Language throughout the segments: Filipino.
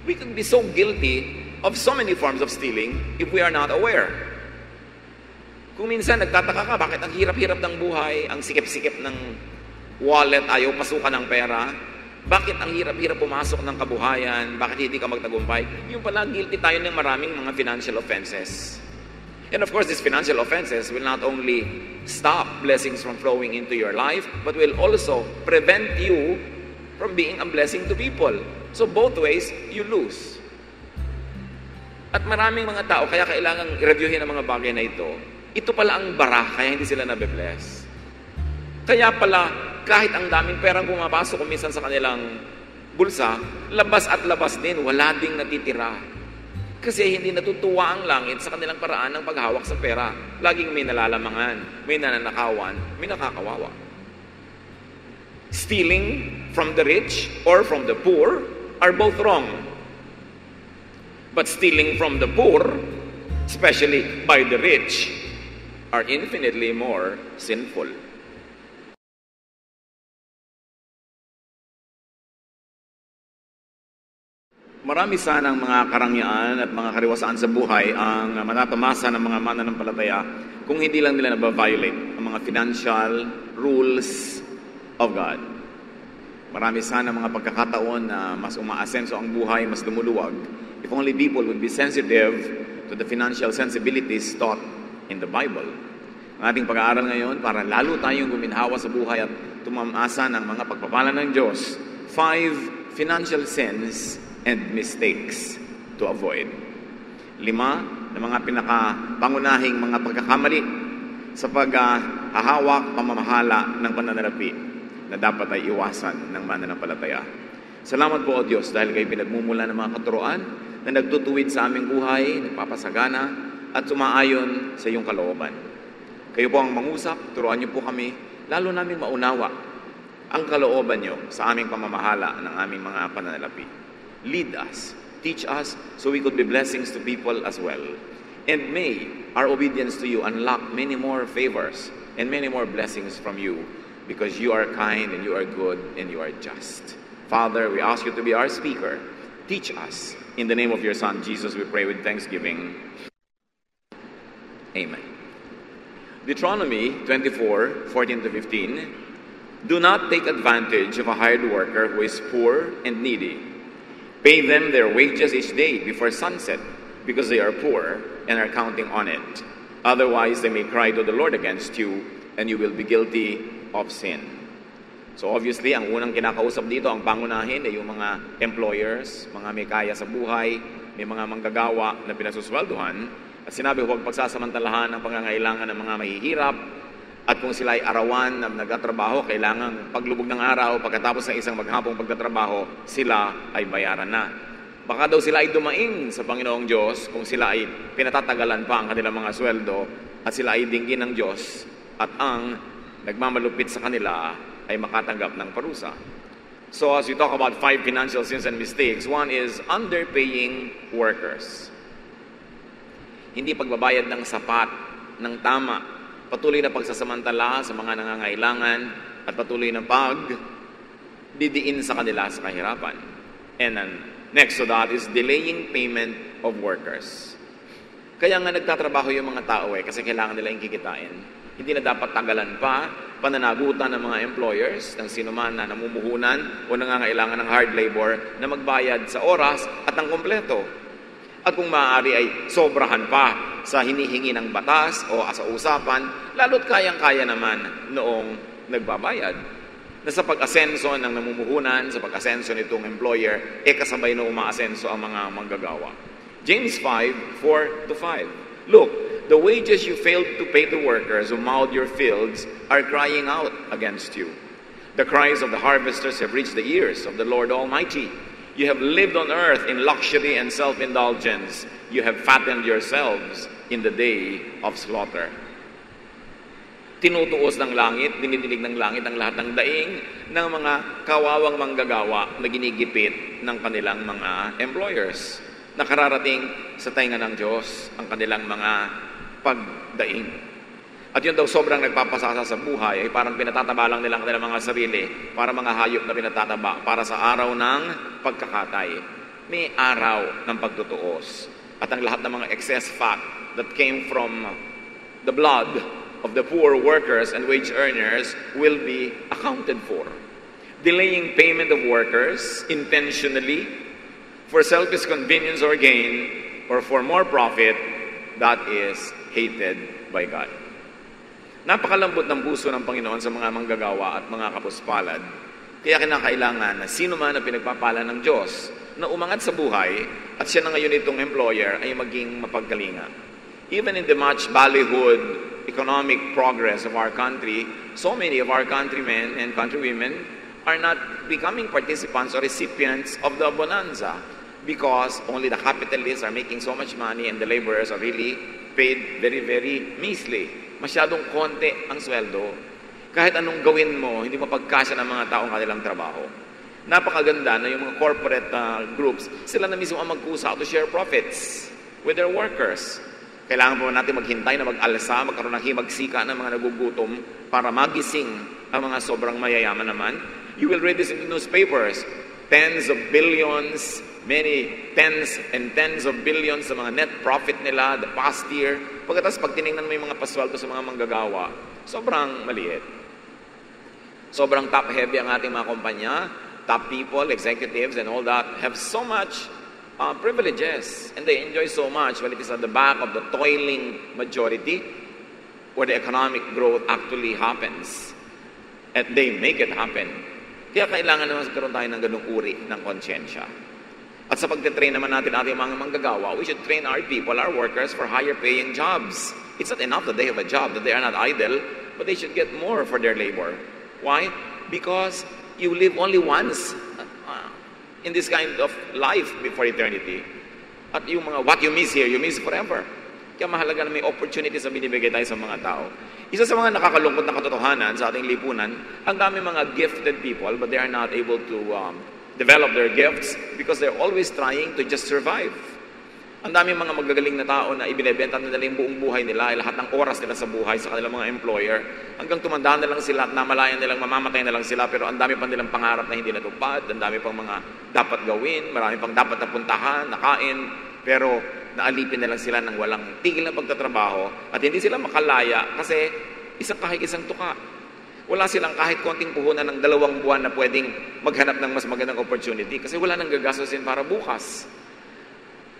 We could be so guilty of so many forms of stealing if we are not aware. Kung minsan nagtataka ka, bakit ang hirap-hirap ng buhay, ang sikip-sikip ng wallet, ayaw pasukan ng pera, bakit ang hirap-hirap pumasok ng kabuhayan, bakit hindi ka magtagumpay, yung pala guilty tayo ng maraming mga financial offenses. And of course, these financial offenses will not only stop blessings from flowing into your life, but will also prevent you from being a blessing to people. So both ways, you lose. At maraming mga tao, kaya kailangang reviewin ang mga bagay na ito pala ang bara, kaya hindi sila nabe-bless. Kaya pala, kahit ang daming perang pumapasok kuminsan sa kanilang bulsa, labas at labas din, wala ding natitira. Kasi hindi natutuwa ang langit sa kanilang paraan ng paghawak sa pera. Laging may nalalamangan, may nananakawan, may nakakawawa. Stealing from the rich or from the poor are both wrong. But stealing from the poor, especially by the rich, are infinitely more sinful. Marami sanang mga karangyaan at mga kariwasaan sa buhay ang matatamasa ng mga mananampalataya kung hindi lang nila nababiolate ang mga financial rules of God. Marami sana mga pagkakataon na mas umaasenso ang buhay, mas lumuluwag, if only people would be sensitive to the financial sensibilities taught in the Bible. Ang ating pag-aaral ngayon para lalo tayong guminhawa sa buhay at tumamasa ng mga pagpapala ng Diyos. 5 financial sins and mistakes to avoid. 5 na mga pinakapangunahing mga pagkakamali sa paghahawak, pamamahala ng pananalapi na dapat ay iwasan ng mananampalataya. Salamat po, O Diyos, dahil kayo pinagmumula ng mga katuroan na nagtutuwid sa aming buhay, nagpapasagana, at sumaayon sa iyong kalooban. Kayo po ang mangusap, turuan niyo po kami, lalo namin maunawa ang kalooban niyo sa aming pamamahala ng aming mga pananalapi. Lead us, teach us, so we could be blessings to people as well. And may our obedience to you unlock many more favors and many more blessings from you, because you are kind and you are good and you are just. Father, we ask you to be our speaker. Teach us. In the name of your Son, Jesus, we pray with thanksgiving. Amen. Deuteronomy 24:14-15. Do not take advantage of a hired worker who is poor and needy. Pay them their wages each day before sunset, because they are poor and are counting on it. Otherwise, they may cry to the Lord against you, and you will be guilty of sin. So obviously, ang unang kinakausap dito, ang pangunahin, ay yung mga employers, mga may kaya sa buhay, may mga manggagawa na pinasusuwelduhan. At sinabi, huwag pagsasamantalahan ang pangangailangan ng mga mahihirap. At kung sila ay arawan na nagtatrabaho, kailangan paglubog ng araw, pagkatapos ng isang maghapong pagtatrabaho, sila ay bayaran na. Baka daw sila ay dumaing sa Panginoong Diyos kung sila ay pinatatagalan pa ang kanilang mga sweldo at sila ay dinggin ng Diyos at ang nagmamalupit sa kanila ay makatanggap ng parusa. So as we talk about 5 financial sins and mistakes, one is underpaying workers. Hindi pagbabayad ng sapat, ng tama, patuloy na pagsasamantala sa mga nangangailangan at patuloy na pagdidiin sa kanila sa kahirapan. And then, next to that is delaying payment of workers. Kaya nga nagtatrabaho yung mga tao kasi kailangan nila yung kikitain. Hindi na dapat tagalan pa, pananagutan ng mga employers, ng sinuman na namumuhunan o nangangailangan ng hard labor na magbayad sa oras at ng kompleto. At kung maaari ay sobrahan pa sa hinihingi ng batas o sa usapan, lalo't kayang-kaya naman noong nagbabayad. Na sa pag-asenso ng namumuhunan, sa pag-asenso nitong employer, kasabay na umaasenso ang mga manggagawa. James 5:4-5. Look, the wages you failed to pay the workers who mowed your fields are crying out against you. The cries of the harvesters have reached the ears of the Lord Almighty. You have lived on earth in luxury and self-indulgence. You have fattened yourselves in the day of slaughter. Tinutuos ng langit, dinidinig ng langit ang lahat ng daing ng mga kawawang manggagawa na ginigipit ng kanilang mga employers. Nakararating sa tainga ng Diyos ang kanilang mga pagdaing. At yun daw sobrang nagpapasasa sa buhay ay parang pinatataba lang nilang mga sarili para mga hayop na pinatataba para sa araw ng pagkakatay. may araw ng pagtutuos. At ang lahat ng mga excess fat that came from the blood of the poor workers and wage earners will be accounted for. Delaying payment of workers intentionally for selfish convenience or gain or for more profit, that is hated by God. Napakalambot ng puso ng Panginoon sa mga manggagawa at mga kapuspalad. Kaya kinakailangan na sino man na pinagpapala ng Diyos na umangat sa buhay at siya na ngayon itong employer ay maging mapagkalinga. Even in the much ballyhooed economic progress of our country, so many of our countrymen and countrywomen are not becoming participants or recipients of the bonanza because only the capitalists are making so much money and the laborers are really paid very, very measly. Masyadong konti ang sweldo. Kahit anong gawin mo, hindi mapagkasya ng mga taong kanilang trabaho. Napakaganda na yung mga corporate groups, sila na mismo ang magkusa to share profits with their workers. Kailangan po natin maghintay na mag-alsa, magkaroon ng himagsika ng mga nagugutom para magising ang mga sobrang mayayaman naman. You will read this in the newspapers. Tens of billions, many tens and tens of billions sa mga net profit nila the past year. Pagkatapos pag tinignan mo yung mga pasweldo sa mga manggagawa, sobrang maliit. Sobrang top-heavy ang ating mga kumpanya. Top people, executives, and all that have so much privileges. And they enjoy so much while it is at the back of the toiling majority where the economic growth actually happens. And they make it happen. Kaya kailangan naman magkaroon tayo ng ganung uri ng konsyensya. At sa pagtitrain naman natin ating mga manggagawa, we should train our people, our workers, for higher paying jobs. It's not enough that they have a job, that they are not idle, but they should get more for their labor. Why? Because you live only once in this kind of life before eternity. At yung mga what you miss here, you miss forever. Kaya mahalaga na may opportunities na binibigay tayo sa mga tao. Isa sa mga nakakalungkot na katotohanan sa ating lipunan, ang dami mga gifted people, but they are not able to develop their gifts because they're always trying to just survive. Ang dami mga magagaling na tao na ibinebenta nila yung buong buhay nila, lahat ng oras nila sa buhay sa kanilang mga employer, hanggang tumanda na lang sila at namalayan nilang mamamatay na lang sila, pero ang dami pa nilang pangarap na hindi natupad, ang dami pang mga dapat gawin, marami pang dapat napuntahan, nakain, pero naalipin na lang sila ng walang tigil na pagtatrabaho at hindi sila makalaya kasi kahit isang tuka. Wala silang kahit konting puhunan ng 2 buwan na pwedeng maghanap ng mas magandang opportunity kasi wala nang gagastusin para bukas.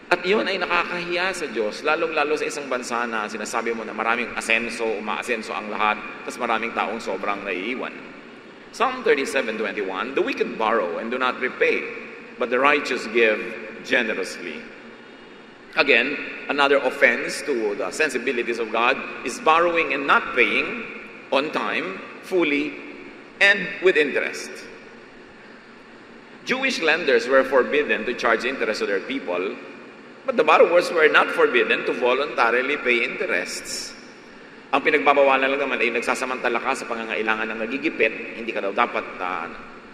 At yun ay nakakahiya sa Diyos, lalong-lalo sa isang bansa na sinasabi mo na maraming umaasenso ang lahat, tapos maraming taong sobrang naiiwan. Psalm 37:21, the wicked borrow and do not repay, but the righteous give generously. Again, another offense to the sensibilities of God is borrowing and not paying on time, fully, and with interest. Jewish lenders were forbidden to charge interest to their people, but the borrowers were not forbidden to voluntarily pay interests. Ang pinagbabawalan lang naman ay nagsasamantala ka sa pangangailangan ng nagigipit, hindi ka daw dapat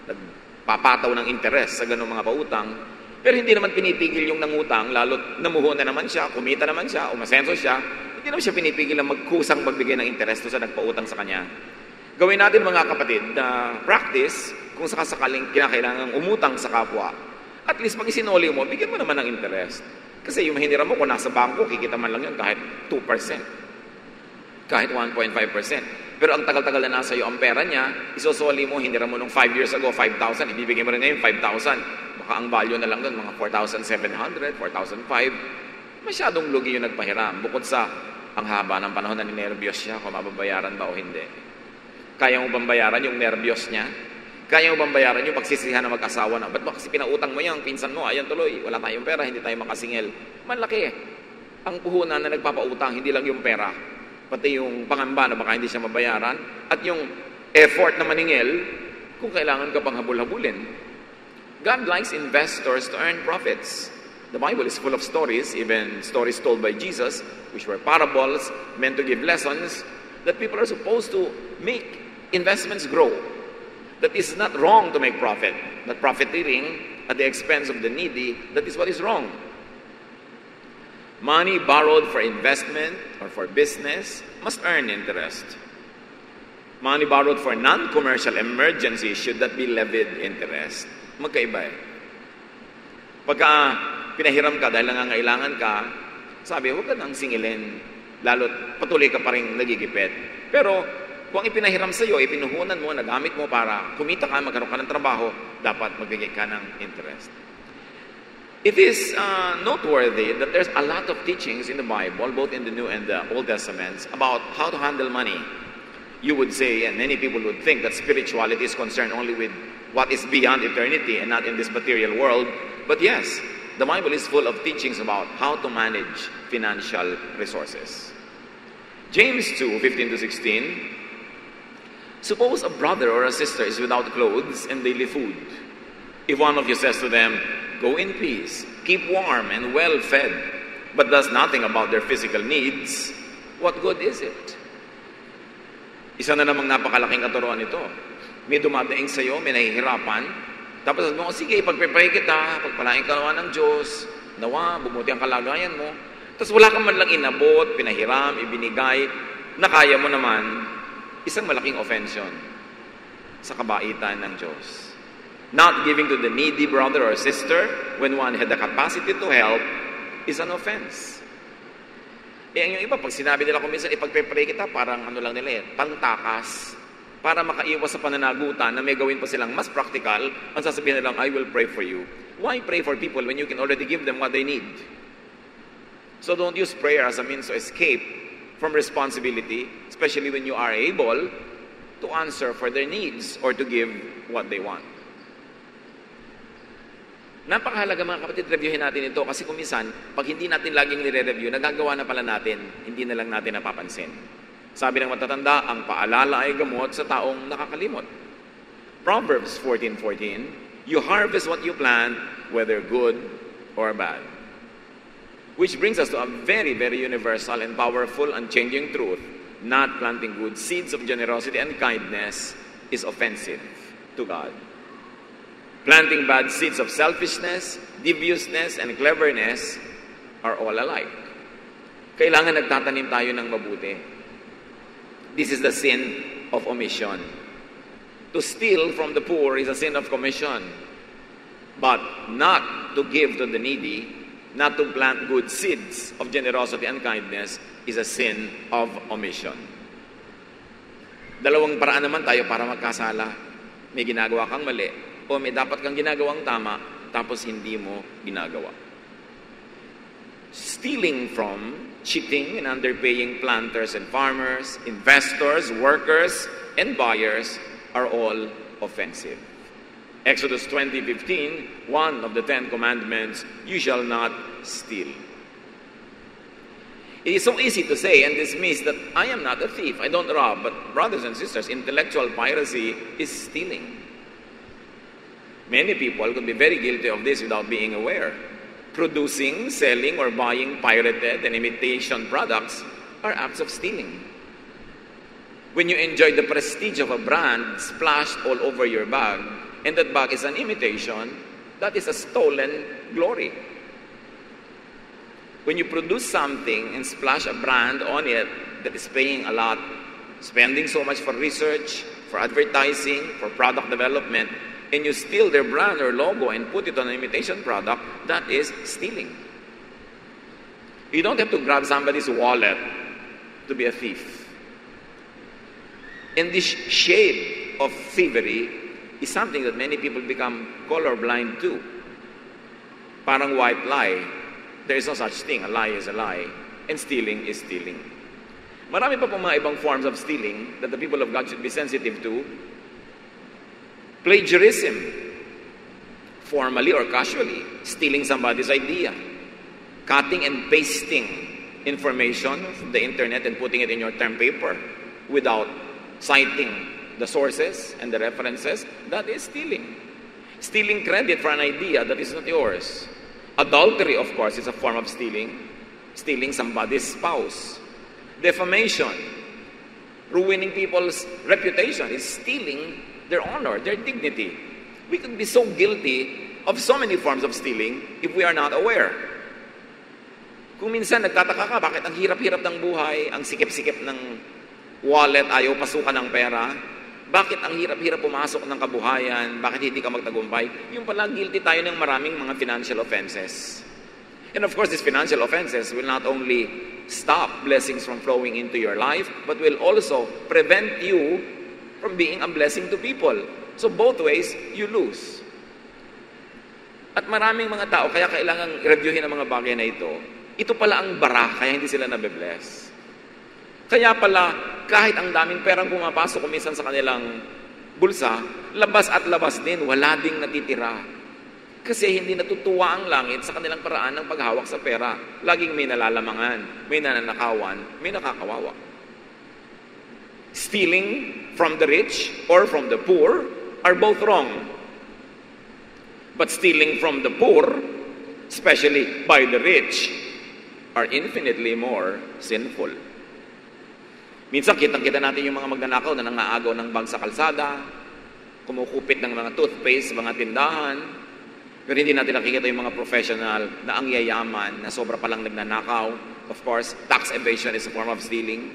nagpapataw ng interest sa ganung mga pautang, pero hindi naman pinipigil yung nangutang, lalo't namuhon na naman siya, kumita naman siya, umasenso siya, hindi naman siya pinipigil na magkusang magbigay ng interest sa nagpautang sa kanya. Gawin natin mga kapatid na practice kung sakasakaling kinakailangang umutang sa kapwa. At least pag isinuli mo, bigyan mo naman ng interest. Kasi yung hiniram mo kung nasa bangko, kikita man lang yun kahit 2%. Kahit 1.5%. Pero ang tagal-tagal na nasa iyo ang pera niya, isosoli mo, hiniram mo nung 5 years ago, 5,000, ibibigay mo rin ngayon 5,000. Baka ang value na lang doon, mga 4,700, 4,500. Masyadong lugi yung nagpahiram. Bukod sa ang haba ng panahon na ninervyos siya kung mababayaran ba o hindi. Kaya mo bang bayaran yung nervyos niya? Kaya mo bang bayaran yung pagsisihan ng mag-asawa na, ba't ba kasi pinautang mo yan, pinsan mo, ayan tuloy, wala tayong pera, hindi tayo makasingil. Malaki ang puhunan na nagpapautang, hindi lang yung pera, pati yung pangamba na baka hindi siya mabayaran, at yung effort na maningil, kung kailangan ka pang habul-habulin. God likes investors to earn profits. The Bible is full of stories, even stories told by Jesus, which were parables meant to give lessons, that people are supposed to make investments grow. That is not wrong to make profit, but profiteering at the expense of the needy, that is what is wrong. Money borrowed for investment or for business must earn interest. Money borrowed for non-commercial emergencies should not be levied interest. Magkaiba eh. Pagka pinahiram ka dahil nangangailangan ka, sabi, huwag ka nang singilin, lalo't patuloy ka pa rin nagigipit. Pero kung ipinahiram sa iyo, ipinuhunan mo, nagamit mo para kumita ka, magkaroon ka ng trabaho, dapat magbigay ka ng interest. It is noteworthy that there's a lot of teachings in the Bible, both in the New and the Old Testaments, about how to handle money. You would say, and many people would think, that spirituality is concerned only with what is beyond eternity and not in this material world. But yes, the Bible is full of teachings about how to manage financial resources. James 2:15-16. Suppose a brother or a sister is without clothes and daily food. If one of you says to them, go in peace, keep warm and well fed, but does nothing about their physical needs, what good is it? Isa na namang napakalaking katuruan ito. May dumadaing sa'yo, may nahihirapan, tapos sabi mo, sige, pagpipray kita, pagpalain ka naman ng Diyos, nawa, bumuti ang kalagayan mo, tapos wala kang man lang inabot, pinahiram, ibinigay, na kaya mo naman, isang malaking offense yun sa kabaitan ng Diyos. Not giving to the needy brother or sister when one had the capacity to help is an offense. Yung iba, pag sinabi nila kung minsan ipagpipray kita, parang ano lang nila pantakas, para makaiwas sa pananagutan na may gawin pa silang mas practical, ang sasabihin nilang, I will pray for you. Why pray for people when you can already give them what they need? So don't use prayer as a means to escape from responsibility, especially when you are able to answer for their needs or to give what they want. Napakahalaga mga kapatid, reviewin natin ito kasi kung minsan, pag hindi natin laging nire-review, nagagawa na pala natin, hindi na lang natin napapansin. Sabi ng matatanda, ang paalala ay gamot sa taong nakakalimot. Proverbs 14:14, you harvest what you plant, whether good or bad. Which brings us to a very, very universal and powerful and changing truth. Not planting good seeds of generosity and kindness is offensive to God. Planting bad seeds of selfishness, deviousness, and cleverness are all alike. Kailangan nagtatanim tayo ng mabuti. This is the sin of omission. To steal from the poor is a sin of commission. But not to give to the needy, not to plant good seeds of generosity and kindness is a sin of omission. Dalawang paraan naman tayo para magkasala. May ginagawa kang mali, o may dapat kang ginagawang tama, tapos hindi mo ginagawa. Stealing from, cheating and underpaying planters and farmers, investors, workers, and buyers are all offensive. Exodus 20:15, one of the 10 commandments, you shall not steal. It is so easy to say and dismiss that I am not a thief, I don't rob, but brothers and sisters, intellectual piracy is stealing. Many people could be very guilty of this without being aware. Producing, selling, or buying pirated and imitation products are acts of stealing. When you enjoy the prestige of a brand splashed all over your bag, and that bag is an imitation, that is a stolen glory. When you produce something and splash a brand on it that is paying a lot, spending so much for research, for advertising, for product development, and you steal their brand or logo and put it on an imitation product, that is stealing. You don't have to grab somebody's wallet to be a thief. And this shade of thievery is something that many people become colorblind to. Parang white lie. There is no such thing. A lie is a lie. And stealing is stealing. Marami pa pong mga ibang forms of stealing that the people of God should be sensitive to. Plagiarism, formally or casually, stealing somebody's idea. Cutting and pasting information from the internet and putting it in your term paper without citing the sources and the references, that is stealing. Stealing credit for an idea that is not yours. Adultery, of course, is a form of stealing. Stealing somebody's spouse. Defamation, ruining people's reputation, is stealing their honor, their dignity. We could be so guilty of so many forms of stealing if we are not aware. Kung minsan nagtataka ka, bakit ang hirap-hirap ng buhay, ang sikip-sikip ng wallet, ayaw pasukan ng pera, Bakit ang hirap-hirap pumasok ng kabuhayan? Bakit hindi ka magtagumpay? Yung pala, guilty tayo ng maraming mga financial offenses. And of course, these financial offenses will not only stop blessings from flowing into your life, but will also prevent you from being a blessing to people. So both ways, you lose. At maraming mga tao, kaya kailangan i-reviewin ang mga bagay na ito. Ito pala ang bara, kaya hindi sila nabe-bless. Kaya pala, kahit ang daming perang pumapasok kuminsan sa kanilang bulsa, labas at labas din, wala ding natitira. Kasi hindi natutuwa ang langit sa kanilang paraan ng paghawak sa pera. Laging may nalalamangan, may nananakawan, may nakakawawa. Stealing from the rich or from the poor are both wrong. But stealing from the poor, especially by the rich, are infinitely more sinful. Minsan, kitang-kita natin yung mga magnanakaw na nangaagaw ng bag sa kalsada, kumukupit ng mga toothpaste sa mga tindahan, pero hindi natin nakikita yung mga professional na ang yayaman, na sobra palang nagnanakaw. Of course, tax evasion is a form of stealing.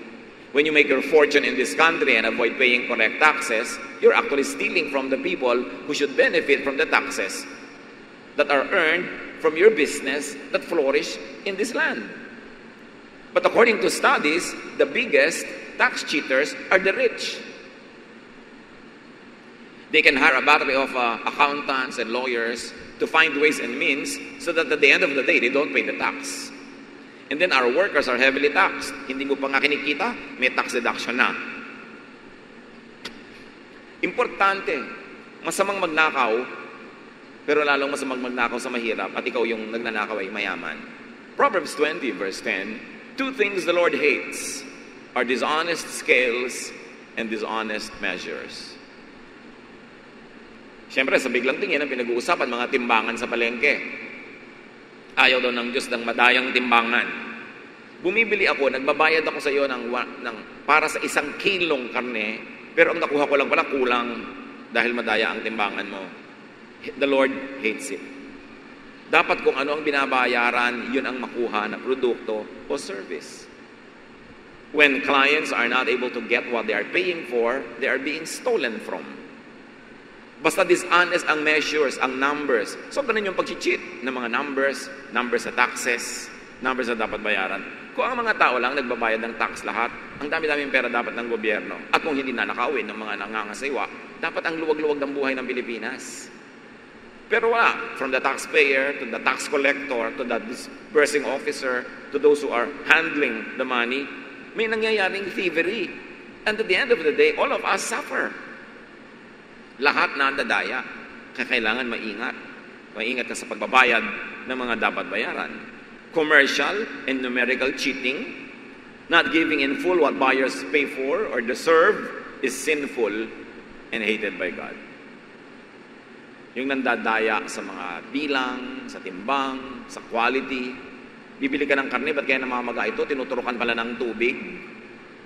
When you make your fortune in this country and avoid paying correct taxes, you're actually stealing from the people who should benefit from the taxes that are earned from your business that flourish in this land. But according to studies, the biggest tax cheaters are the rich. They can hire a battery of accountants and lawyers to find ways and means so that at the end of the day, they don't pay the tax. And then our workers are heavily taxed. Hindi mo pa nga kinikita, may tax deduction na. Importante, masamang magnakaw, pero lalong masamang magnakaw sa mahirap at ikaw yung nagnanakaw ay mayaman. Proverbs 20 verse 10, two things the Lord hates are dishonest scales and dishonest measures. Siyempre, sa biglang tingin ang pinag-uusapan mga timbangan sa palengke. Ayaw daw ng Diyos ng madayang timbangan. Bumibili ako, nagbabayad ako sa iyo para sa 1 kilong karne, pero ang nakuha ko lang pala kulang dahil madaya ang timbangan mo. The Lord hates it. Dapat kung ano ang binabayaran, yun ang makuha na produkto o service. When clients are not able to get what they are paying for, they are being stolen from. Basta dishonest ang measures, ang numbers. So, ganun yung pag-cheat ng mga numbers sa taxes, numbers na dapat bayaran. Kung ang mga tao lang nagbabayad ng tax lahat, ang dami-daming pera dapat ng gobyerno. At kung hindi nanakawin ng mga nangangasaywa, dapat ang luwag-luwag ng buhay ng Pilipinas. Pero wala. From the taxpayer, to the tax collector, to the disbursing officer, to those who are handling the money, may nangyayaring thievery. And at the end of the day, all of us suffer. Lahat na dadaya. Kaya kailangan maingat. Maingat ka sa pagbabayad ng mga dapat bayaran. Commercial and numerical cheating, not giving in full what buyers pay for or deserve, is sinful and hated by God. Yung nandadaya sa mga bilang, sa timbang, sa quality. Bibili ka ng karne, ba't kaya namamaga ito? Tinuturukan pala ng tubig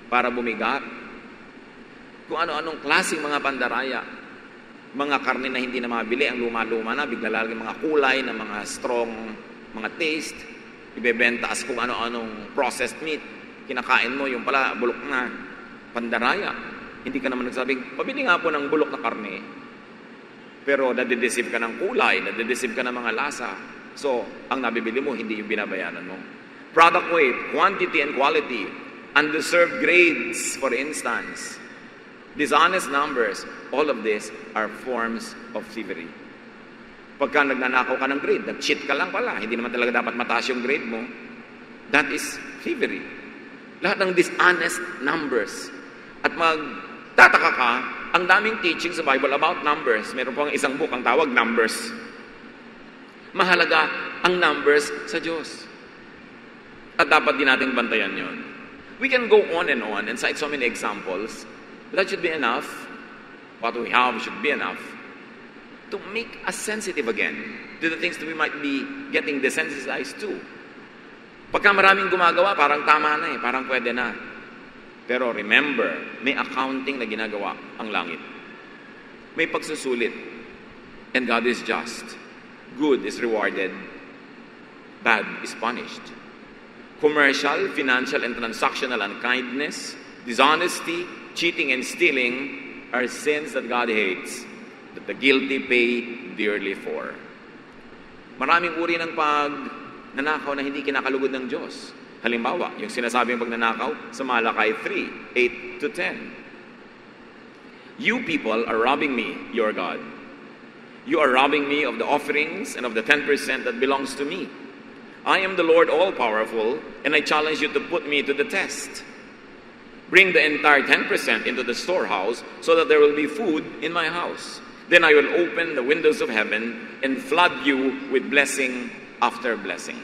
para bumigat. Kung ano-anong klaseng mga pandaraya. Mga karne na hindi na mabili, ang luma-luma na, bigla lalagyan mga kulay na mga strong, mga taste, ibebenta as kung ano-anong processed meat. Kinakain mo, yung pala, bulok na, pandaraya. Hindi ka naman nagsabing, pabili nga po ng bulok na karne. Pero nadideceive ka ng kulay, nadideceive ka ng mga lasa. So, ang nabibili mo, hindi yung binabayaran mo. Product weight, quantity and quality, undeserved grades, for instance. Dishonest numbers, all of this are forms of thievery. Pagka nagnanakaw ka ng grade, nag-cheat ka lang pala, hindi naman talaga dapat mataas yung grade mo, that is thievery. Lahat ng dishonest numbers. At magtataka ka, ang daming teaching sa Bible about numbers. Meron pang isang book, ang tawag Numbers. Mahalaga ang numbers sa Diyos. At dapat din nating bantayan yon. We can go on and cite so many examples. That should be enough. What we have should be enough to make us sensitive again to the things that we might be getting desensitized to. Pagka maraming gumagawa, parang tama na parang pwede na. Pero remember, may accounting na ginagawa ang langit. May pagsusulit. And God is just. Good is rewarded. Bad is punished. Commercial, financial, and transactional unkindness, dishonesty, cheating, and stealing are sins that God hates, that the guilty pay dearly for. Maraming uri ng pagnanakaw na hindi kinakalugod ng Diyos. Halimbawa, yung sinasabing pagnanakaw sa Malakay 3, 8 to 10. You people are robbing me, your God. You are robbing me of the offerings and of the 10% that belongs to me. I am the Lord all-powerful, and I challenge you to put me to the test. Bring the entire 10% into the storehouse so that there will be food in my house. Then I will open the windows of heaven and flood you with blessing after blessing.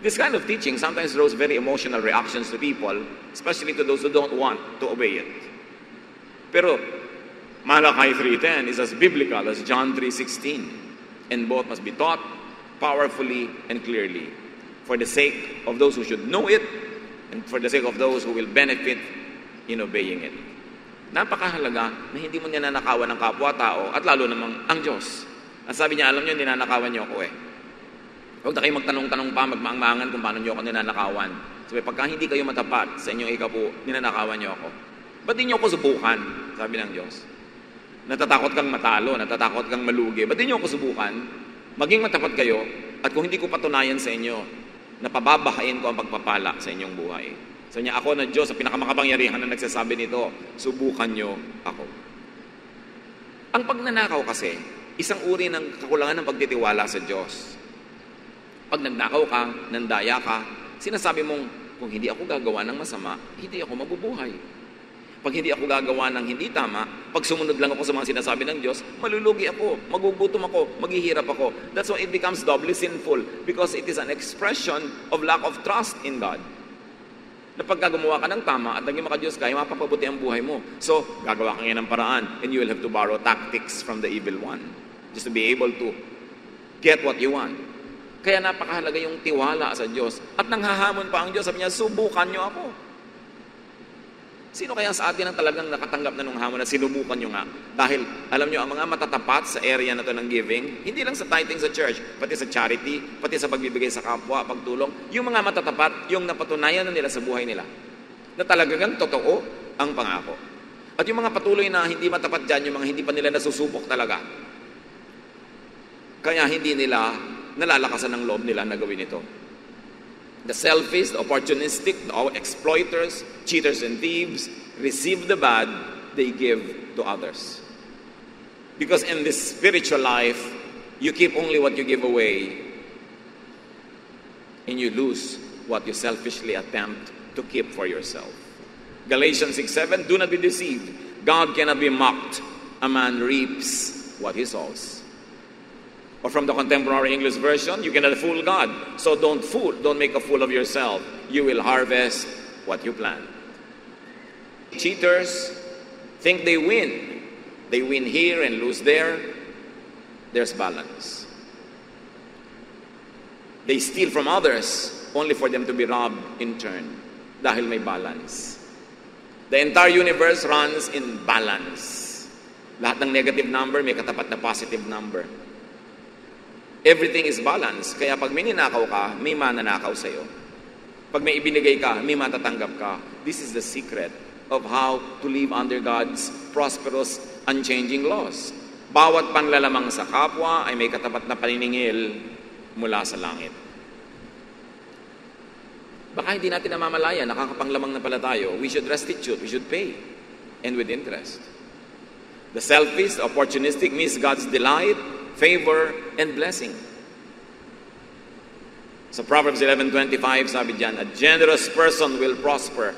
This kind of teaching sometimes draws very emotional reactions to people, especially to those who don't want to obey it. Pero Malachi 3:10 is as biblical as John 3:16, and both must be taught powerfully and clearly for the sake of those who should know it and for the sake of those who will benefit in obeying it. Napakahalaga na hindi mo ninanakawan ng kapwa-tao at lalo namang ang Diyos. Ang sabi niya, alam niyo, ninanakawan niyo ako eh. Huwag na kayo magtanong-tanong pa, magmaang-maangan kung paano niyo ako ninanakawan. Sabi, pagka hindi kayo matapat sa inyong ikapu, ninanakawan niyo ako. Ba't di niyo ako subukan? Sabi ng Diyos. Natatakot kang matalo, natatakot kang malugi. Ba't di niyo ako subukan? Maging matapat kayo, at kung hindi ko patunayan sa inyo, napababahain ko ang pagpapala sa inyong buhay. So niya, ako na Diyos, sa pinakamakapangyarihan na nagsasabi nito, subukan niyo ako. Ang pagnanakaw kasi, isang uri ng kakulangan ng pagtitiwala sa Diyos. Pag nagnakaw ka, nandaya ka, sinasabi mong, kung hindi ako gagawa ng masama, hindi ako mabubuhay. Pag hindi ako gagawa ng hindi tama, pag sumunod lang ako sa mga sinasabi ng Diyos, malulugi ako, magugutom ako, maghihirap ako. That's why it becomes doubly sinful because it is an expression of lack of trust in God. Na pagka gumawa ka ng tama at naging maka-Diyos ka, mapapabuti ang buhay mo. So, gagawa ka ngayon ng paraan and you will have to borrow tactics from the evil one just to be able to get what you want. Kaya napakahalaga yung tiwala sa Diyos. At nanghahamon pa ang Diyos, sabi niya, subukan niyo ako. Sino kaya sa atin ang talagang nakatanggap na nung hamon na sinubukan nyo nga? Dahil, alam nyo, ang mga matatapat sa area na to ng giving, hindi lang sa tithing sa church, pati sa charity, pati sa pagbibigay sa kapwa, pagtulong, yung mga matatapat, yung napatunayan na nila sa buhay nila, na talagang totoo ang pangako. At yung mga patuloy na hindi matapat dyan, yung mga hindi pa nila nasusubok talaga, kaya hindi nila nalalakasan ng loob nila na gawin ito. The selfish, the opportunistic, the exploiters, cheaters and thieves receive the bad, they give to others. Because in this spiritual life, you keep only what you give away and you lose what you selfishly attempt to keep for yourself. Galatians 6:7, do not be deceived. God cannot be mocked. A man reaps what he sows. Or from the contemporary English version, you cannot fool God. So don't make a fool of yourself. You will harvest what you plant. Cheaters think they win. They win here and lose there. There's balance. They steal from others only for them to be robbed in turn. Dahil may balance. The entire universe runs in balance. Lahat ng negative number may katapat na positive number. Everything is balanced. Kaya pag may ninakaw ka, may mananakaw sa'yo. Pag may ibinigay ka, may matatanggap ka. This is the secret of how to live under God's prosperous, unchanging laws. Bawat panlalamang sa kapwa ay may katapat na paniningil mula sa langit. Baka hindi natin namamalaya, nakakapanglamang na pala tayo. We should restitute, we should pay. And with interest. The selfish, the opportunistic miss God's delight, favor, and blessing. So Proverbs 11:25, sabi diyan, a generous person will prosper.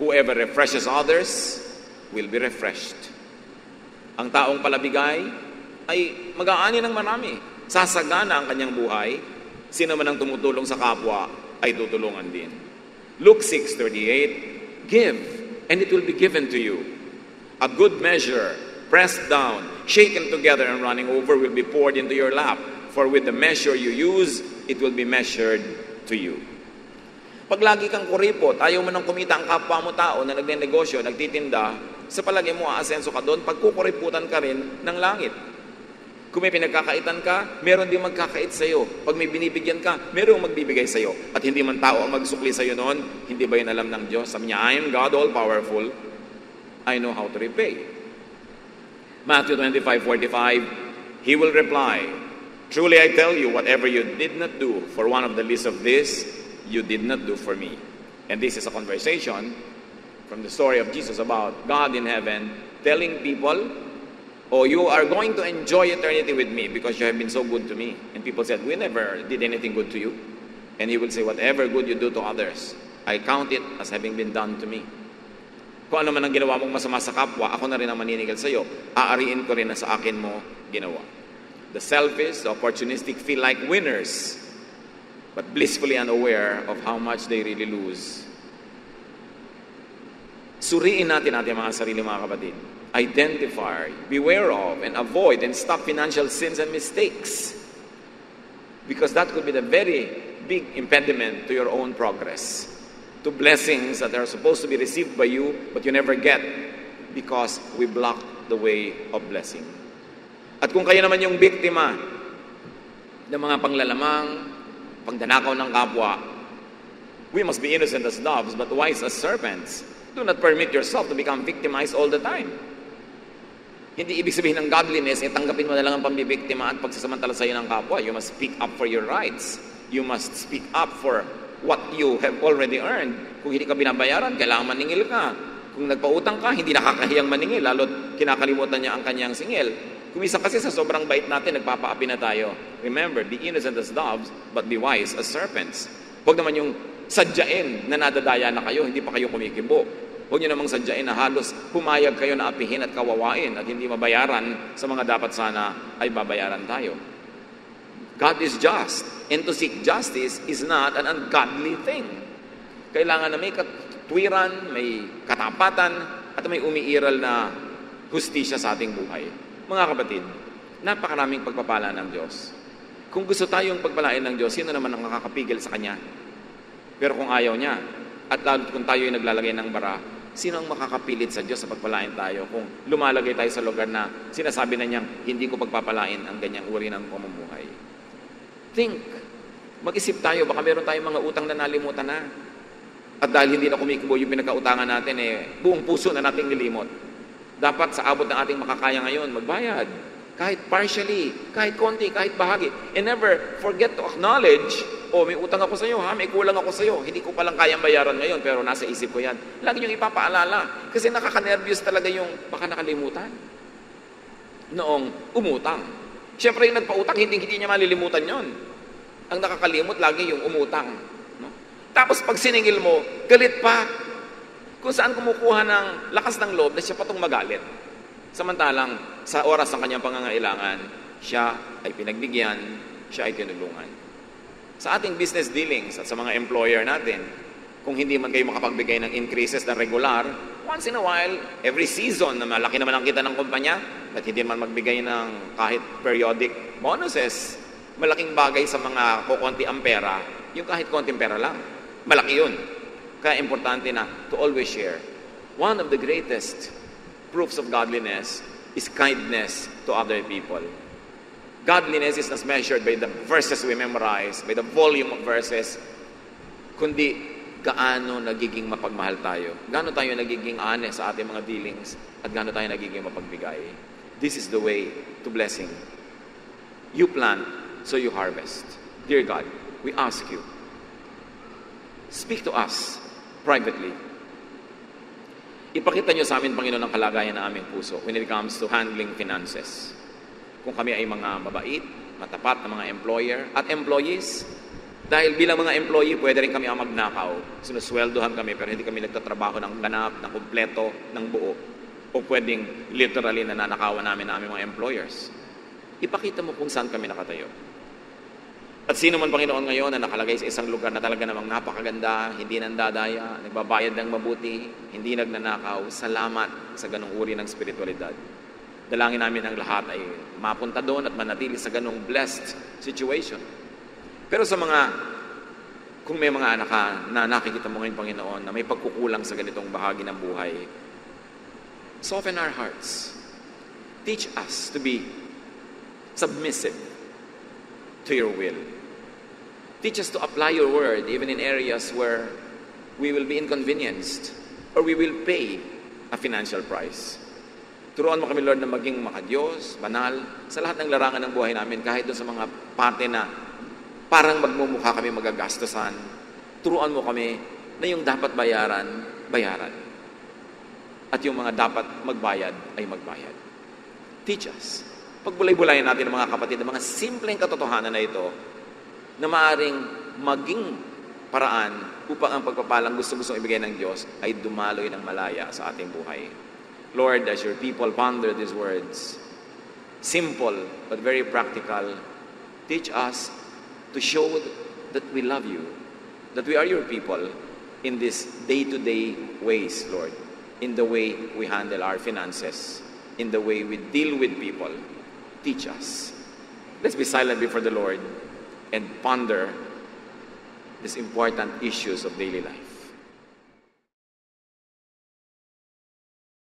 Whoever refreshes others will be refreshed. Ang taong palabigay ay mag-aani ng marami. Sasagana ang kanyang buhay. Sino man ang tumutulong sa kapwa ay tutulungan din. Luke 6:38, give, and it will be given to you. A good measure, pressed down, shaken together and running over will be poured into your lap. For with the measure you use, it will be measured to you. Pag lagi kang kuripot, ayaw mo nang kumita ang kapwa mo tao na nagnenegosyo, nagtitinda, sa palagay mo aasenso ka doon, pagkukuriputan ka rin ng langit. Kung may pinagkakaitan ka, meron din magkakait sa'yo. Pag may binibigyan ka, meron magbibigay sa'yo. At hindi man tao ang magsukli sa'yo noon, hindi ba yun alam ng Diyos? Sabi niya, I am God all-powerful. I know how to repay. Matthew 25:45, he will reply, truly I tell you, whatever you did not do for one of the least of this, you did not do for me. And this is a conversation from the story of Jesus about God in heaven telling people, oh, you are going to enjoy eternity with me because you have been so good to me. And people said, we never did anything good to you. And he will say, whatever good you do to others, I count it as having been done to me. Kung ano man ang ginawa mong masama sa kapwa, ako na rin ang maniningil sa iyo. Aariin ko rin na sa akin mo ginawa. The selfish, the opportunistic feel like winners, but blissfully unaware of how much they really lose. Suriin natin ating mga sarili, mga kapatid. Identify, beware of, and avoid and stop financial sins and mistakes. Because that could be the very big impediment to your own progress. To blessings that are supposed to be received by you, but you never get because we block the way of blessing. At kung kayo naman yung biktima ng mga panglalamang, pagdanakaw ng kapwa, we must be innocent as doves, but wise as serpents. Do not permit yourself to become victimized all the time. Hindi ibig sabihin ng godliness, tanggapin mo na lang ang pambibiktima at pagsasamantala sa iyo ng kapwa. You must speak up for your rights. You must speak up for what you have already earned. Kung hindi ka binabayaran, kailangan maningil ka. Kung nagpautang ka, hindi nakakahiyang maningil, lalo't kinakalimutan niya ang kanyang singil. Kumisa kasi sa sobrang bait natin, nagpapaapi na tayo. Remember, be innocent as doves, but be wise as serpents. Huwag naman yung sadyain na nadadaya na kayo, hindi pa kayo kumikibo. Huwag nyo namang sadyain na halos pumayag kayo na apihin at kawawain at hindi mabayaran sa mga dapat sana ay babayaran tayo. God is just, and to seek justice is not an ungodly thing. Kailangan na may katwiran, may katapatan, at may umiiral na hustisya sa ating buhay. Mga kapatid, napakaraming pagpapala ng Diyos. Kung gusto tayong pagpalain ng Diyos, sino naman ang nakakapigil sa Kanya? Pero kung ayaw niya, at lalo kung tayo ay naglalagay ng bara, sino ang makakapilit sa Diyos sa pagpalain tayo kung lumalagay tayo sa lugar na sinasabi na niyang hindi ko pagpapalain ang ganyang uri ng pamumuhay? Think. Mag-isip tayo, baka meron tayong mga utang na nalimutan na. At dahil hindi na kumikibo yung pinagkautangan natin, buong puso na nating nilimot. Dapat sa abot ng ating makakaya ngayon, magbayad. Kahit partially, kahit konti, kahit bahagi. And never forget to acknowledge, may utang ako sa iyo, may kulang ako sa iyo. Hindi ko palang kayang bayaran ngayon, pero nasa isip ko yan. Lagi yung ipapaalala. Kasi nakaka-nervous talaga yung baka nakalimutan. Noong umutang. Siyempre yung nagpautang, hindi niya malilimutan yon. Ang nakakalimot lagi yung umutang. No? Tapos pag siningil mo, galit pa. Kung saan kumukuha ng lakas ng loob na siya patong magalit. Samantalang sa oras ng kanyang pangangailangan, siya ay pinagbigyan, siya ay tinulungan. Sa ating business dealings at sa mga employer natin, kung hindi man kayo makapagbigay ng increases na regular, once in a while, every season na malaki naman ang kita ng kumpanya, at hindi man magbigay ng kahit periodic bonuses, malaking bagay sa mga kukunti ang pera, yung kahit konting pera lang. Malaki yun. Kaya importante na to always share. One of the greatest proofs of godliness is kindness to other people. Godliness is not measured by the verses we memorize, by the volume of verses, kundi gaano nagiging mapagmahal tayo. Gaano tayo nagiging honest sa ating mga dealings at gaano tayo nagiging mapagbigay. This is the way to blessing. You plant, so you harvest. Dear God, we ask you, speak to us privately. Ipakita niyo sa amin, Panginoon, ang kalagayan ng aming puso when it comes to handling finances. Kung kami ay mga mabait, matapat na mga employer at employees, dahil bilang mga employee, pwede rin kami ang magnakaw. Sinusweldohan kami, pero hindi kami nagtatrabaho ng ganap, ng kumpleto, ng buo. O pwedeng literally nananakawan namin ng aming mga employers. Ipakita mo kung saan kami nakatayo. At sino man, Panginoon, ngayon na nakalagay sa isang lugar na talaga namang napakaganda, hindi nandadaya, nagbabayad ng mabuti, hindi nagnanakaw, salamat sa ganung uri ng spiritualidad. Dalangin namin ang lahat ay mapunta doon at manatili sa ganung blessed situation. Pero sa kung may mga anak ka na nakikita mo ngayon, Panginoon, na may pagkukulang sa ganitong bahagi ng buhay, soften our hearts. Teach us to be submissive to your will. Teach us to apply your word even in areas where we will be inconvenienced or we will pay a financial price. Turuan mo kami, Lord, na maging makadiyos, banal, sa lahat ng larangan ng buhay namin, kahit doon sa mga parte na parang magmumukha kami magagastusan. Turuan mo kami na yung dapat bayaran, bayaran. At yung mga dapat magbayad, ay magbayad. Teach us. Pagbulay-bulayan natin ng mga kapatid, ng mga simpleng katotohanan na ito, na maaaring maging paraan upang ang pagpapalang gusto-gustong ibigay ng Diyos ay dumaloy ng malaya sa ating buhay. Lord, as your people ponder these words, simple but very practical, teach us to show that we love you, that we are your people in these day-to-day ways, Lord, in the way we handle our finances, in the way we deal with people. Teach us. Let's be silent before the Lord and ponder these important issues of daily life.